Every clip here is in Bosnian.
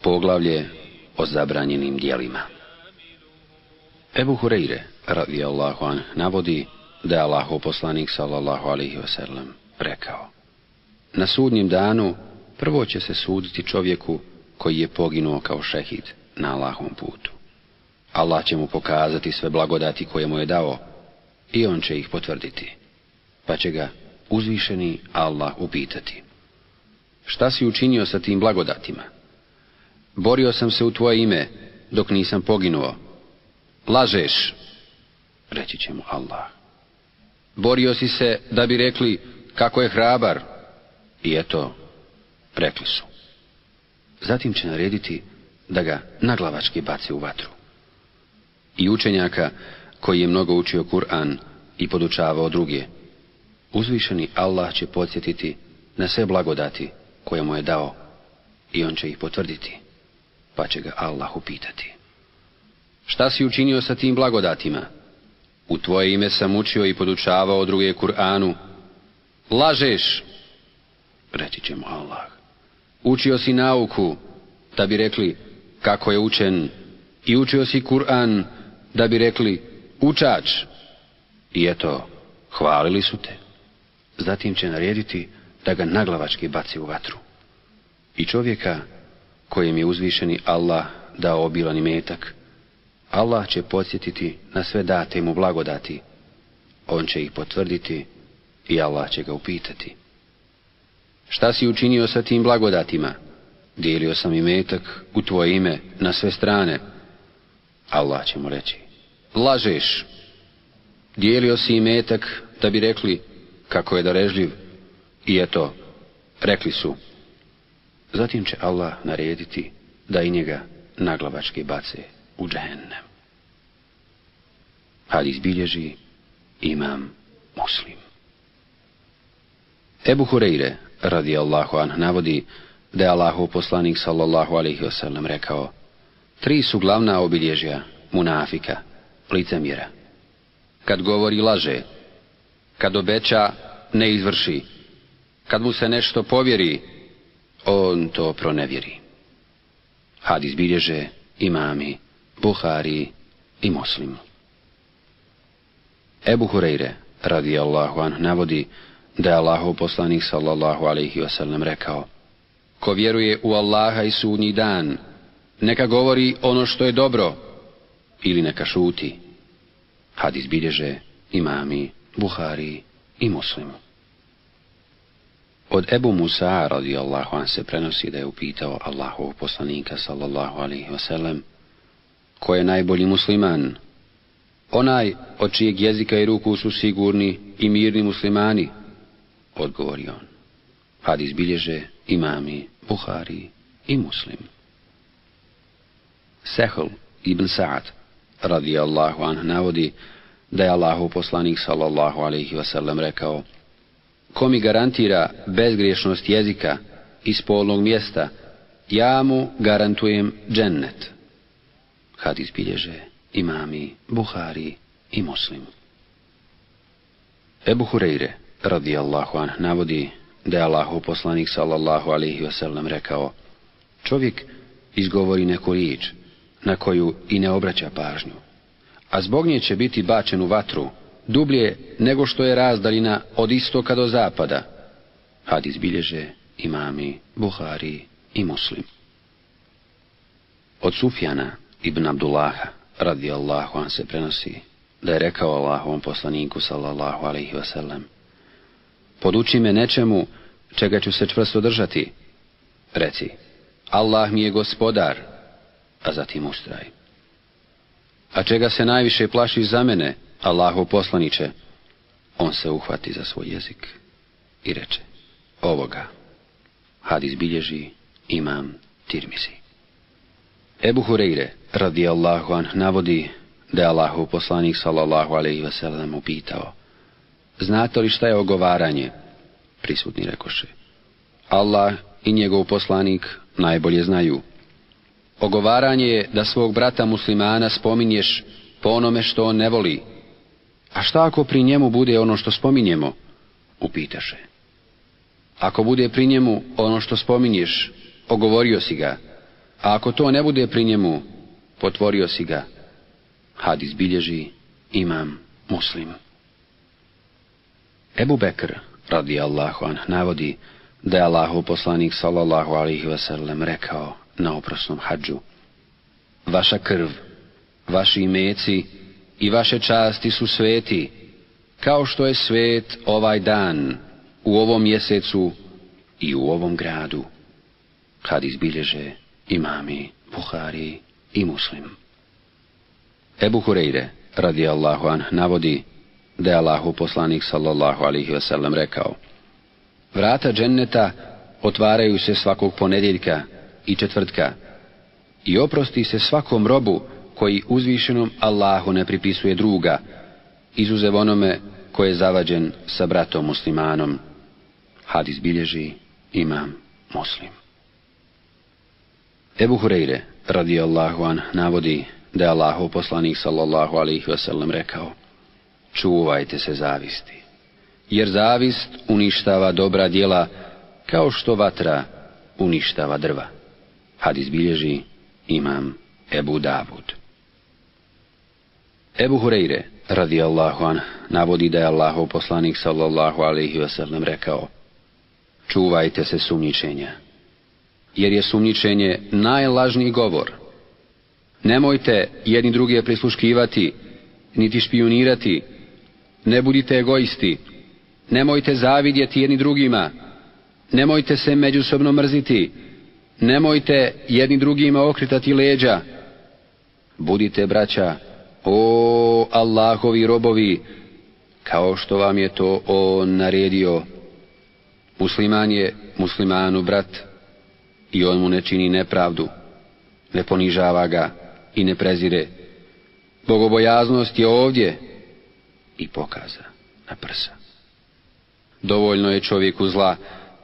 Poglavlje o zabranjenim djelima. Ebu Hureyre, radijallahu anh, navodi da je Allahov poslanik, sallallahu alaihi wasallam, rekao: na sudnjem danu prvo će se suditi čovjeku koji je poginuo kao šehid na Allahovom putu. Allah će mu pokazati sve blagodati koje mu je dao i on će ih potvrditi, pa će ga uzvišeni Allah upitati: šta si učinio sa tim blagodatima? Borio sam se u tvoje ime dok nisam poginuo. Lažeš, reći će mu Allah. Borio si se da bi rekli kako je hrabar, i eto, rekli su. Zatim će narediti da ga naglavački baci u vatru. I učenjaka koji je mnogo učio Kur'an i podučavao druge, uzvišeni Allah će podsjetiti na sve blagodati koje mu je dao i on će ih potvrditi, pa će ga Allah upitati: šta si učinio sa tim blagodatima? U tvoje ime sam učio i podučavao druge Kur'anu. Lažeš, reći će mu Allah. Učio si nauku da bi rekli kako je učen, i učio si Kur'an da bi rekli učač, i eto, hvalili su te. Zatim će narediti da ga naglavački baci u vatru. I čovjeka kojem je uzvišeni Allah dao obilan imetak, Allah će podsjetiti na sve date mu blagodati, on će ih potvrditi i Allah će ga upitati: šta si učinio sa tim blagodatima? Dijelio sam imetak u tvoje ime na sve strane. Allah će mu reći: lažeš, dijelio si imetak da bi rekli kako je darežljiv, i eto, rekli su. Zatim će Allah narediti da i njega naglavački bace u džehennem. Hadis bilježi imam Muslim. Ebu Hureyre, radijallahu anh, navodi da je Allahov poslanik, sallallahu alaihi wasallam, rekao: tri su glavna obilježja munafika, licemjera. Kad govori, laže. Kad obeća, ne izvrši. Kad mu se nešto povjeri, on to pronevjeri. Hadis bilježe imami Buhari i Muslim. Ebu Hureyre, radijallahu anh, navodi da je Allahov poslanik, sallallahu alaihi wasallam, rekao: ko vjeruje u Allaha i sudnji dan, neka govori ono što je dobro ili neka šuti. Hadis bilježe imami Buhari i Muslim. Od Ebu Musa, radijallahu anh, se prenosi da je upitao Allahov poslanika, sallallahu alaihi wasallam: ko je najbolji musliman? Onaj od čijeg jezika i ruku su sigurni i mirni muslimani, odgovori on. Hadis bilježe imami Buhari i Muslim. Sehl ibn Sa'ad, radijallahu anh, navodi da je Allahov poslanik, sallallahu alaihi wasallam, rekao: ko mi garantira bezgriješnost jezika i spolnog mjesta, ja mu garantujem džennet. Hadis bilježe imami Buhari i Muslim. Ebu Hureyre, radijallahu anh, navodi da je Allahov poslanik, sallallahu alaihi wasallam, rekao: čovjek izgovori neku riječ na koju i ne obraća pažnju, a zbog nje će biti bačen u vatru dublje nego što je razdaljina od istoka do zapada. Hadis bilježe imami Buhari i Muslim. Od Sufjana ibn Abdullaha, radijallahu anh, se prenosi da je rekao Allahovom poslaniku, sallallahu alaihi wasallam: poduči me nečemu čega ću se čvrsto držati. Reci: Allah mi je gospodar, a zatim ustraj. A čega se najviše plašiš za mene, Allahov poslaniče? On se uhvati za svoj jezik i reče: ovoga. Hadis bilježi imam Tirmizi. Ebu Hureyre, radijallahu anh, navodi da je Allahov poslanik, sallallahu alaihi wasallam, upitao: znate li šta je ogovaranje? Prisutni rekoše: Allah i njegov poslanik najbolje znaju. Ogovaranje je da svog brata muslimana spominješ po onome što on ne voli. A šta ako pri njemu bude ono što spominjemo? upitaše: ako bude pri njemu ono što spominješ, ogovorio si ga, a ako to ne bude pri njemu, potvorio si ga. Hadis bilježi imam Muslim. Ebu Bekr, radijallahu anh, navodi da je Allahov poslanik sallallahu alejhi ve sellem rekao na oprosnom hadžu: vaša krv, vaši imeci i vaše časti su sveti, kao što je svet ovaj dan, u ovom mjesecu i u ovom gradu. Hadis bilježe imami Buhari i Muslim. Ebu Hureyre, radijallahu anh, navodi da je Allahov poslanik sallallahu alejhi ve sellem rekao: vrata dženneta otvaraju se svakog ponedjeljka i četvrtka i oprosti se svakom robu koji uzvišenom Allahu ne pripisuje druga, izuzev onome koji je zavađen sa bratom muslimanom. Hadis bilježi imam Muslim. Ebu Hureyre, radijallahu anh, navodi da je Allahov poslanik sallallahu alejhi ve sellem rekao: čuvajte se zavisti, jer zavist uništava dobra djela kao što vatra uništava drva. Hadis bilježi imam Ebu Davud. Ebu Hureyre, radijallahu anh, navodi da je Allahov poslanik sallallahu alejhi ve sellem rekao: čuvajte se sumnjičenja, jer je sumnjičenje najlažniji govor. Nemojte jedni druge prisluškivati, niti špijunirati, ne budite egoisti, nemojte zavidjeti jedni drugima, nemojte se međusobno mrziti, nemojte jedni drugima okretati leđa. Budite, braća, o Allahovi robovi, kao što vam je to on naredio. Musliman je muslimanu brat i on mu ne čini nepravdu, ne ponižava ga i ne prezire. Bogobojaznost je ovdje, i pokaza na prsa. Dovoljno je čovjeku zla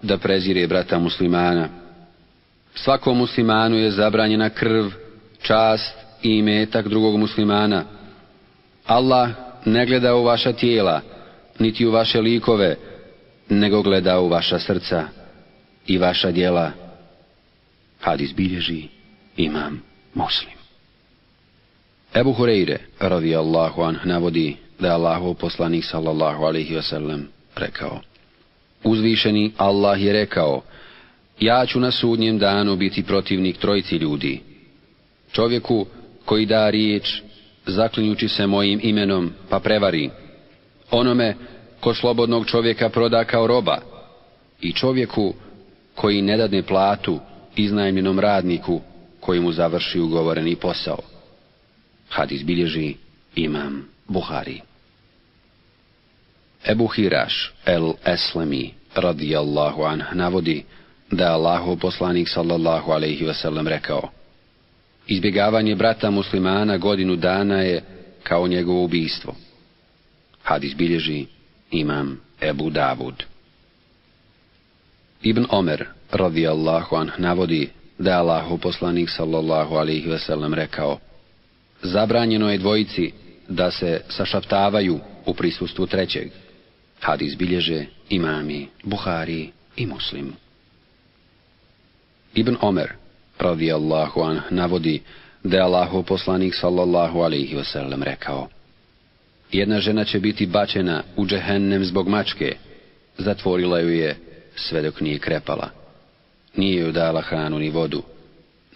da prezire brata muslimana. Svakom muslimanu je zabranjena krv, čast i imetak drugog muslimana. Allah ne gleda u vaša tijela, niti u vaše likove, nego gleda u vaša srca i vaša djela. Hadis bilježi imam Muslim. Ebu Hureyre, radijallahu anh, navodi da je Allahov poslanik sallallahu alejhi ve sellem rekao: uzvišeni Allah je rekao: ja ću na sudnjem danu biti protivnik trojici ljudi. Čovjeku koji da riječ zaklinjući se mojim imenom pa prevari, onome ko slobodnog čovjeka proda kao roba, i čovjeku koji ne dadne platu iznajmljenom radniku koji mu završi ugovoreni posao. Hadis bilježi imam Buhari. Ebu Hiraš el-Eslemi, radijallahu anh, navodi da je Allahov poslanik sallallahu alejhi ve sellem rekao: izbjegavanje brata muslimana godinu dana je kao njegovo ubijstvo. Hadis bilježi imam Ebu Davud. Ibn Omer, radijallahu anh, navodi da je Allahov poslanik sallallahu alejhi ve sellem rekao: zabranjeno je dvojici da se sašaptavaju u prisustvu trećeg. Hadis bilježe imami Buhari i Muslim. Ibn Omer, radijallahu anh, navodi da je Allahov poslanik sallallahu alejhi ve sellem rekao: jedna žena će biti bačena u džehennem zbog mačke, zatvorila ju je sve dok nije krepala. Nije ju dala hranu ni vodu,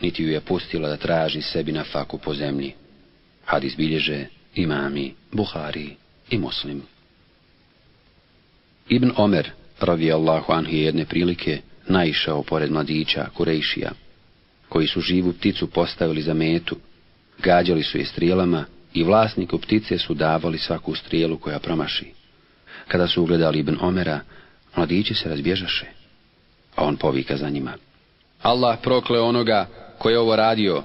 niti ju je pustila da traži sebi na faku po zemlji. Hadis bilježe imami Buhari i Muslim. Ibn Omer, radijallahu anhu, je jedne prilike naišao pored mladića Kurejšija, koji su živu pticu postavili za metu, gađali su je strijelama i vlasniku ptice su davali svaku strijelu koja promaši. Kada su ugledali Ibn Omera, mladići se razbježaše, a on povika za njima: Allah prokleo onoga koji je ovo radio,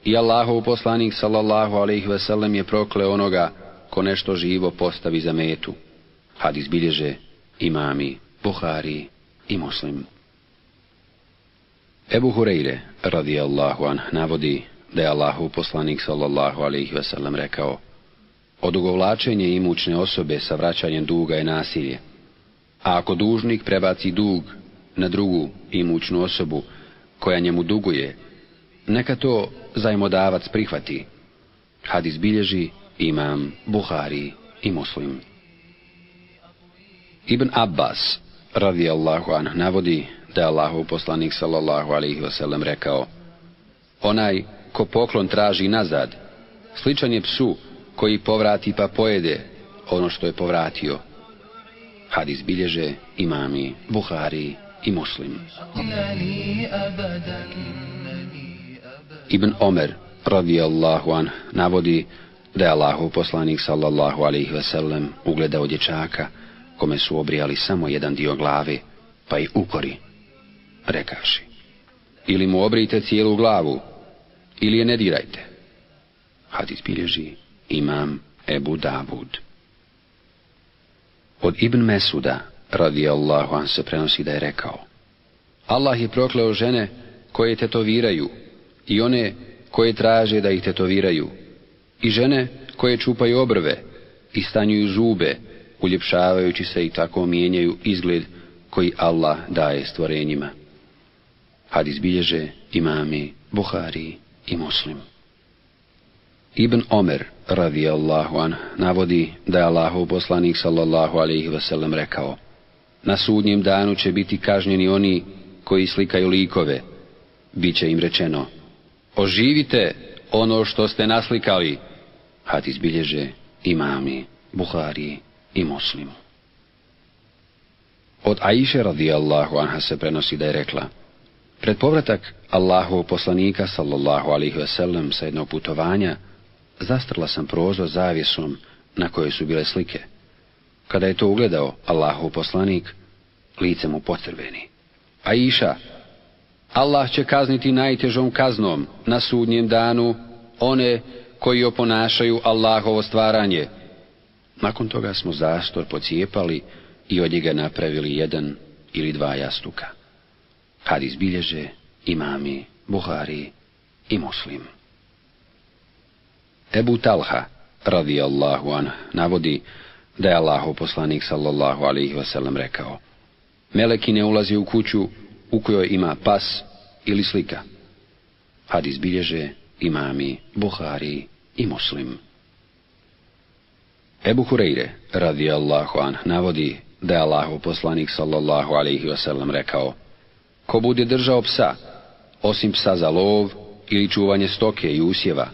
i Allahov poslanik sallallahu alejhi ve sellem je prokleo onoga ko nešto živo postavi za metu. Hadis bilježe imami Buhari i Muslim. Ebu Hureyre, radijallahu anh, navodi da je Allahov poslanik sallallahu alejhi ve sellem rekao: odugovlačenje imućne osobe sa vraćanjem duga je nasilje. A ako dužnik prebaci dug na drugu imućnu osobu koja njemu duguje, neka to zajmodavac prihvati. Hadis bilježi imam Buhari i Muslim. Ibn Abbas radijallahu anh navodi da je Allahov poslanik sallallahu alejhi ve sellem rekao: onaj ko poklon traži nazad, sličan je psu koji povrati pa pojede ono što je povratio. Hadis bilježe imami Buhari i Muslim. Ibn Omer radijallahu anh navodi da je Allahov poslanik sallallahu alejhi ve sellem ugledao dječaka kome su obrijali samo jedan dio glave, pa i ukori, rekavši: ili mu obrijte cijelu glavu, ili je ne dirajte. Hadis bilježi imam Ebu Davud. Od Ibn Mesuda radijallahu anh se prenosi da je rekao: Allah je prokleo žene koje tetoviraju i one koje traže da ih tetoviraju, i žene koje čupaju obrve i stanjuju zube, uljepšavajući se i tako mijenjaju izgled koji Allah daje stvorenjima. Hadis bilježe imami Buhari i Muslim. Ibn Omer radijallahu anh navodi da je Allahov poslanik sallallahu alejhi ve sellem rekao: na sudnjem danu će biti kažnjeni oni koji slikaju likove. Biće im rečeno: oživite ono što ste naslikali. Hadis bilježe imami Buhari i Muslim. Od Aiše radijallahu anha se prenosi da je rekla: pred povratak Allahovog poslanika sallallahu alejhi ve sellem sa jednog putovanja zastrla sam prozor zavjesom na kojoj su bile slike. Kada je to ugledao Allahov poslanik, lice mu pocrveni: Aiša, Allah će kazniti najtežom kaznom na sudnjem danu one koji oponašaju Allahovo stvaranje. Nakon toga smo zastor pocijepali i od njega napravili jedan ili dva jastuka. Hadis bilježe imami Buhari i Muslim. Ebu Talha radijallahu anh navodi da je Allahov poslanik sallallahu alejhi ve sellem rekao: meleki ne ulazi u kuću u kojoj ima pas ili slika. Hadis bilježe imami Buhari i Muslim. Ebu Hureyre radijallahu anh navodi da je Allahov poslanik sallallahu alejhi ve sellem rekao: ko bude držao psa, osim psa za lov ili čuvanje stoke i usjeva,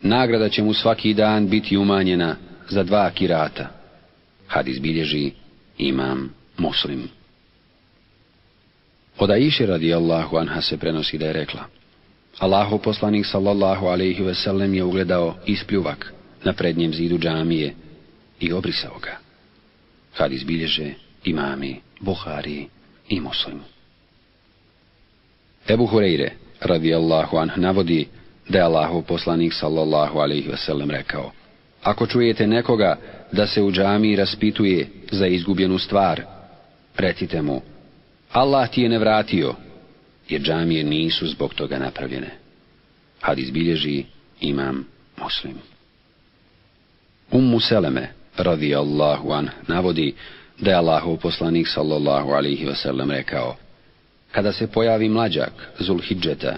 nagrada će mu svaki dan biti umanjena za 2 kirata. Hadis bilježi imam Muslim. Od Aiše radijallahu anha se prenosi da je rekla: Allahov poslanik sallallahu alejhi ve sellem je ugledao ispljuvak na prednjem zidu džamije i obrisao ga. Hadis bilježe imami Buhari i Muslim. Ebu Hureyre radijallahu anh navodi da je Allahov poslanik sallallahu alejhi ve sellem rekao: ako čujete nekoga da se u džamiji raspituje za izgubljenu stvar, recite mu: Allah ti je ne vratio, jer džamije nisu zbog toga napravljene. Hadis bilježi imam Muslim. Ummu Seleme radijallahu anh navodi da je Allahov poslanik sallallahu alejhi ve sellem rekao: kada se pojavi mlađak Zulhidžeta,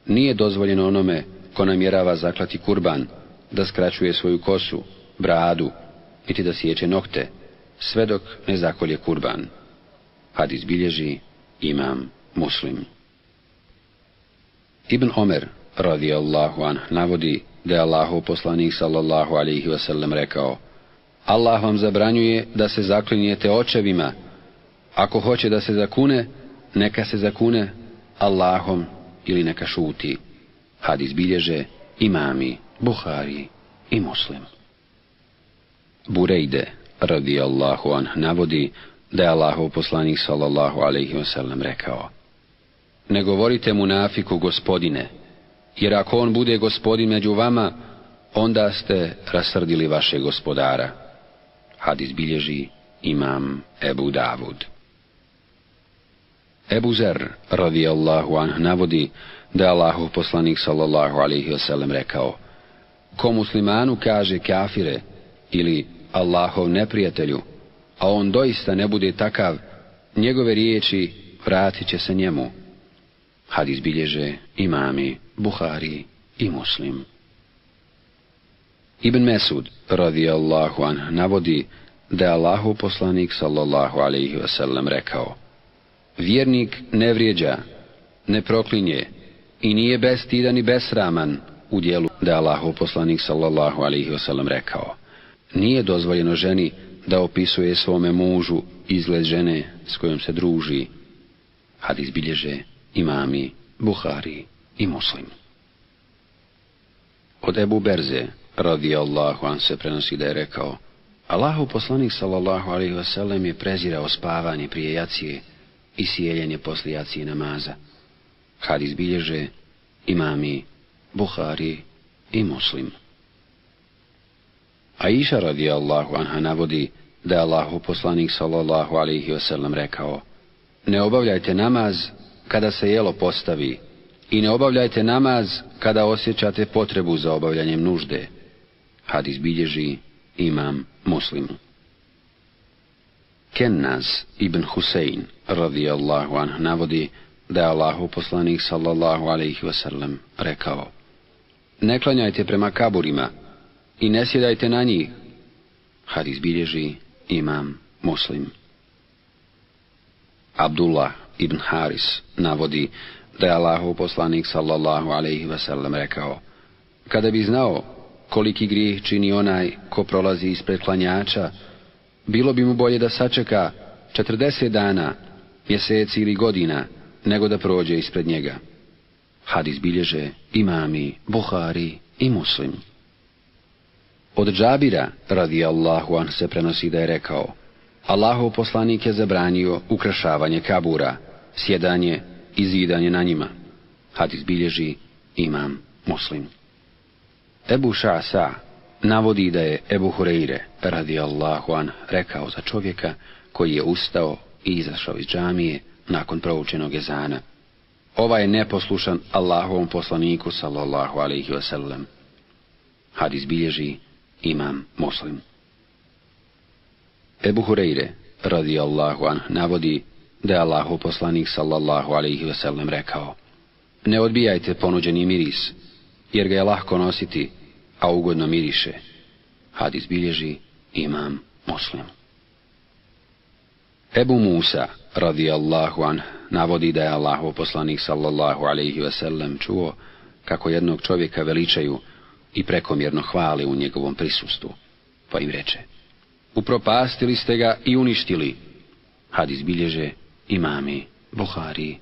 nije dozvoljeno onome ko namjerava zaklati kurban da skraćuje svoju kosu, bradu, niti da sječe nokte, sve dok ne zakolje kurban. Hadis bilježi imam Muslim. Ibn Omer radijallahu anh navodi da je Allahov poslanik sallallahu alejhi ve sellem rekao: Allah vam zabranjuje da se zaklinjete očevima. Ako hoće da se zakune, neka se zakune Allahom ili neka šuti. Hadis bilježe imami Buhari i Muslim. Burejde radijallahu anh navodi da je Allahov poslanik sallallahu alejhi ve sellem rekao: ne govorite munafiku gospodine, jer ako on bude gospodin među vama, onda ste rasrdili vašeg gospodara. Hadis bilježi imam Ebu Davud. Ebu Zer radijallahu anh navodi da je Allahov poslanik sallallahu alejhi ve sellem rekao: ko muslimanu kaže kafire ili Allahov neprijatelju, a on doista ne bude takav, njegove riječi vratit će se njemu. Hadis bilježe imami Buhari i Muslim. Ibn Mesud radijallahu anh navodi da je Allahov poslanik sallallahu alejhi ve sellem rekao: vjernik ne vrijeđa, ne proklinje i nije bestidan i besraman u djelu. Da je Allahov poslanik sallallahu alejhi ve sellem rekao: nije dozvoljeno ženi da opisuje svome mužu izgled žene s kojom se druži. Hadis bilježe imami Buhari i Muslim. Od Ebu Berze radijallahu an se prenosi da je rekao: Allahov poslanik sallallahu alejhi ve sellem je prezirao spavanje prije jacije i sjeljenje poslije jacije namaza. Hadis bilježe imami Buhari i Muslim. Aisha radijallahu anha navodi da je Allahov poslanik sallallahu alejhi ve sellem rekao: ne obavljajte namaz kada se jelo postavi i ne obavljajte namaz kada osjećate potrebu za obavljanjem nužde. Hadis bilježi imam Muslim. Kennaz ibn Husein radijallahu anh navodi da je Allahov poslanik sallallahu alejhi ve sellem rekao: ne klanjajte prema kaburima i ne sjedajte na njih. Hadis bilježi imam Muslim. Abdullah ibn Haris navodi da je Allahov poslanik sallallahu alejhi ve sellem rekao: kada bi znao koliki grijeh čini onaj ko prolazi ispred klanjača, bilo bi mu bolje da sačeka 40 dana, mjeseci ili godina, nego da prođe ispred njega. Hadis bilježe imami Buhari i Muslim. Od Džabira radijallahu anh se prenosi da je rekao: Allahov poslanik je zabranio ukrašavanje kabura, sjedanje i zidanje na njima. Hadis bilježi imam Muslim. Ebu Ša'sa navodi da je Ebu Hureyre radijallahu anh rekao za čovjeka koji je ustao i izašao iz džamije nakon proučenog ezana: ovaj je neposlušan Allahovom poslaniku sallallahu alejhi ve sellem. Hadis bilježi imam Muslim. Ebu Hureyre radijallahu anh navodi da je Allahov poslanik sallallahu alejhi ve sellem rekao: ne odbijajte ponuđeni miris, jer ga je lahko nositi, a ugodno miriše. Hadis bilježi imam Muslim. Ebu Musa radijallahu anh navodi da je Allahov poslanik sallallahu alejhi ve sellem čuo kako jednog čovjeka veličaju i prekomjerno hvale u njegovom prisustvu, pa im reče: upropastili ste ga i uništili. Hadis bilježe imami Buhari